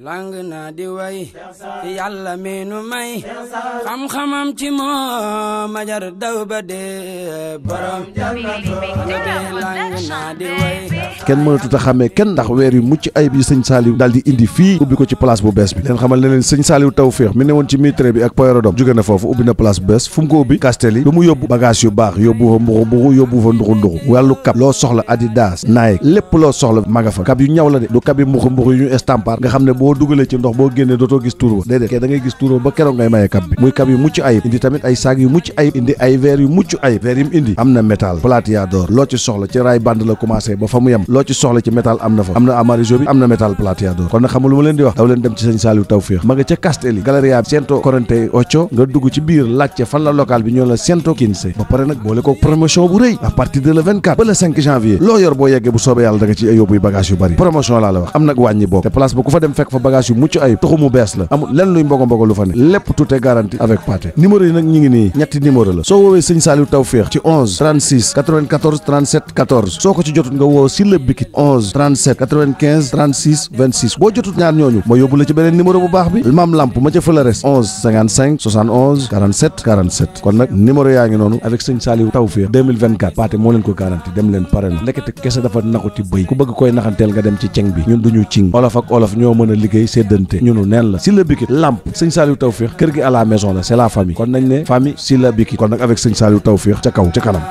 lang na di way yàlla meenu may xam-xamam ci moo ma jar daw ba dee borom lang na di way kenn mënatut a xàmmee kenn ndax weer yu mucc ayib yi sëñ Saliou daal di indi fii ubbi ko ci place bu bees bi leen xamal ne leen sëñ Saliou Tawfekh mi ne woon ci mitre bi ak Poyrodom jóge na foofu ubbi na place bu bees fu mu ko ubbi Castelli lu mu yóbbu bagage yu baax yóbbu fa mbuxu yóbbu fa nduxu wàllu kap loo soxla Adidas Nike lépp loo soxla maga fa kap yu ñaw la de du kap yi mbuxu yu ñu estampar nga xam ne boo dugalee ci ndox boo génnee dootoo gis tuur ba déedéet kay da ngay gis tuur ba keroog ngay maye kap bi muy kap yu mucc ayib indi tamit ay saag yu mucc ayib indi ay verre yu mucc ayib verre yi mu indi am na métal plateador loo ci soxla ci raay bande la commencé ba fa mu yem loo ci soxla ci métal am na fa am na amarijo bi am na métal plateador kon nag xam lu ma leen di wax daw leen dem ci sëñ Saliou Tawfekh ma nga ca Castelli Galleria Cento Corrente 8 nga dugg ci biir laajte fan la local bi ñoo la Cento Quinze ba pare nag boole ko promotion bu rëy à partir de le 24 ba le 5 janvier loo yor boo yeggee bu soobee yàlla da nga ci yóbbu bagage yu bari promotion laa la wax am nag wàññi bokk te place ba ku fa dem fekk fa bagage yu mucc ayib taxu mu bees la amul lenn luy mbogo lu fa ne lépp tout est garanti avec Pathé numéro yi nag ñi ngi nii ñetti numéro la soo woowee sëñ Saliou Tawfekh ci 11 36 94 37 14 soo ko ci jotut nga woo Silla Bikit 11 37 95 36 26 boo jotut ñaar ñooñu ma yóbbu la ci beneen numéro bu baax bi Mam Lamp ma ca Fëlares 11 55 71 47 47 kon nag numéro yaa ngi noonu avec sëñ Saliou Tawfekh 2024 Pathé moo leen ko garanti dem leen pare na ndekete kese dafa naxuti bëy ku bëgg koy naxanteel nga dem ci ceng bi ñun duñu cing olof ak olof ñoo mën a liggéey séddante ñunu neen la Silla Bikit lamp sëñ Saliou Tawfekh kër gi à la maison la c'est la famille kon nañ ne famille Silla Bikit kon nag avec sëñ Saliou Tawfekh ca kaw ca kanam